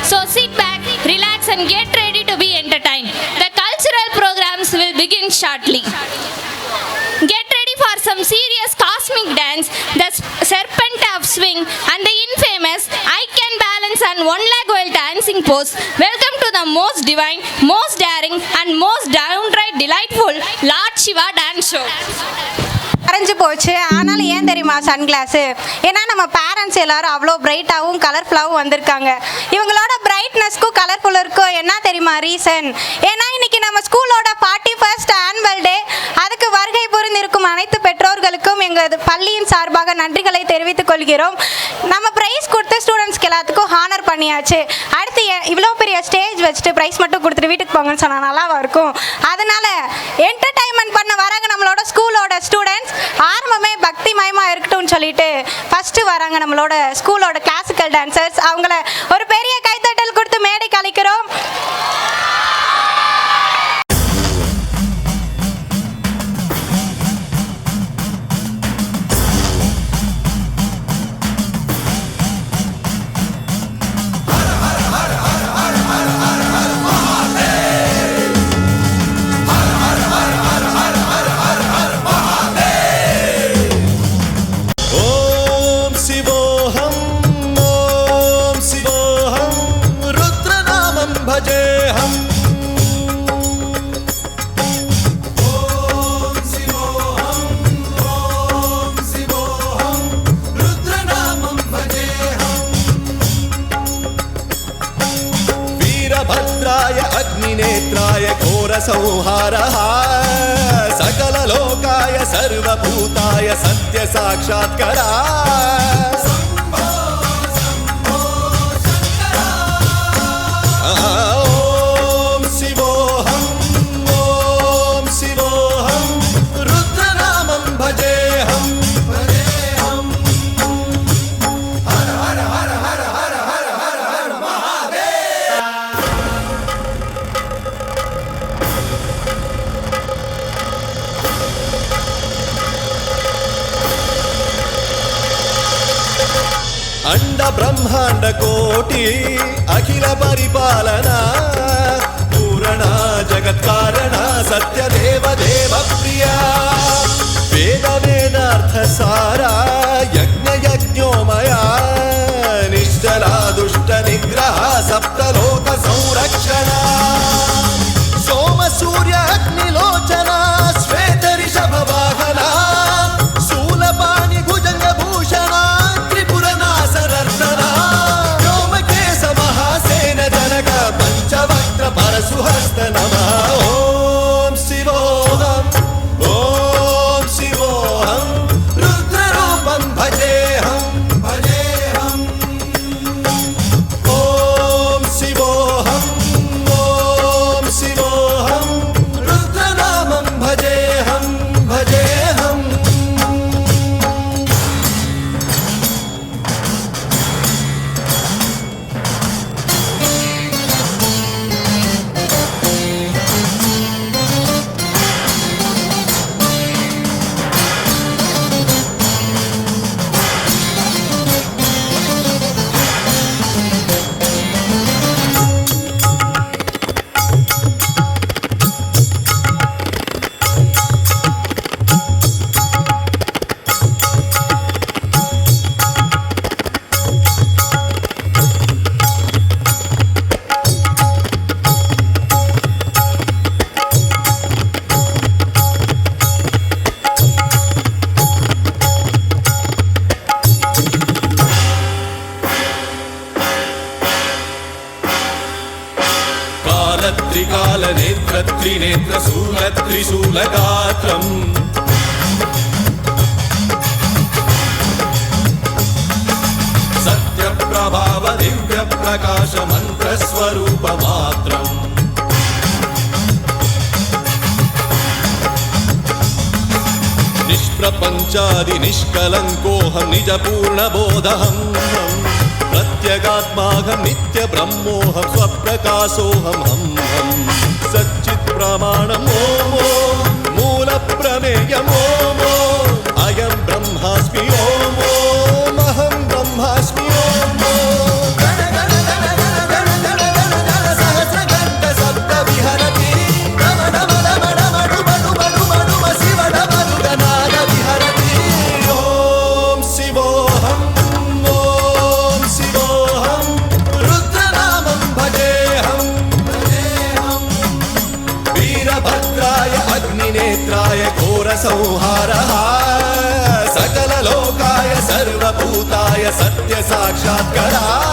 So sit back, relax and get ready to be entertained. The cultural programs will begin shortly. Get ready for some serious cosmic dance, the serpent of swing and the infamous I can balance on one leg while dancing pose. Welcome to the most divine, most daring and most downright delightful Lord Shiva dance show. அரைஞ்சு போச்சு. ஆனாலும் ஏன் தெரியுமா sunglass? ஏன்னா நம்ம parents எல்லாரும் அவ்வளோ பிரைட்டாகவும் கலர்ஃபுல்லாகவும் வந்திருக்காங்க. இவங்களோட பிரைட்னஸ்க்கும் கலர்ஃபுல்லுக்கும் என்ன தெரியுமா ரீசன்? ஏன்னா இன்னைக்கு நம்ம ஸ்கூலோட 41st ஆனுவல் டே. அதுக்கு வருகை புரிந்திருக்கும் அனைத்து பெற்றோர்களுக்கும் எங்கள் பள்ளியின் சார்பாக நன்றிகளை தெரிவித்துக் கொள்கிறோம். நம்ம ப்ரைஸ் கொடுத்து ஸ்டூடெண்ட்ஸ்க்கு எல்லாத்துக்கும் ஹானர் பண்ணியாச்சு. அடுத்து இவ்வளோ பெரிய ஸ்டேஜ் வச்சுட்டு ப்ரைஸ் மட்டும் கொடுத்துட்டு வீட்டுக்கு போங்கன்னு சொன்னால் நல்லா இருக்கும். அதனால என்டர்டைன்மெண்ட் பண்ண வராங்க நம்மளோட ஸ்கூலோட ஸ்டூடெண்ட்ஸ். ஆரம்பமே பக்தி மயமா இருக்கட்டும்னு சொல்லிட்டு ஃபர்ஸ்ட் வராங்க நம்மளோட ஸ்கூலோட கிளாசிக்கல் டான்சர்ஸ். அவங்கள ஒரு பெரிய கைத்தட்டல் கொடுத்து மேடைக்கு அழைக்கிறோம். अग्निनेत्राय घोरसंहारः सकललोकाय सर्वभूताय सत्यसाक्षात्करः ॐ शिवोऽहं ॐ शिवोऽहं रुद्रनामं भजेऽहं भजेऽहं हर हर हर हर हर हर हर हर महादेव. अंड ब्रह्मांड कोटि अखिल परिपालना पूर्ण जगत्कारण सत्य देव देव प्रिया वेद वेदार्थ सारा यज्ञ यज्ञोमया निश्चला दुष्ट निग्रह सप्तलोक संरक्षण सोम सूर्य अग्निलोचना श्वेत ऋषभ वाहना शूलपाणि भुजंग भूषण पंचवक्त्र परशुहस्त नमः. ओम शिवोऽहं ओम शिवोऽहं रुद्ररूपं भजेऽहं भजेऽहं ओम शिवोऽहं ओम शिवोऽहं रुद्रनामं भजेऽहं भजेऽहं. त्रिकालनेत्र त्रिनेत्र शूलत्रिशूलगात्रम् सत्यप्रभाव दिव्यप्रकाश मन्त्रस्वरूपमात्रम् निष्प्रपञ्चादि निष्कलङ्कोऽहं निजपूर्णबोधहं प्रत्यगात्माहं नित्यब्रह्मोऽहं स्वप्रकाशोऽहं हं हं सच्चित् प्रमाणम् ॐ मूलप्रमेयम् ॐ अयं ब्रह्मास्मि ॐ अहं ब्रह्मास्मि ॐ गण गण गण गण गण संहारः सकललोकाय सर्वभूताय सत्य साक्षात्करा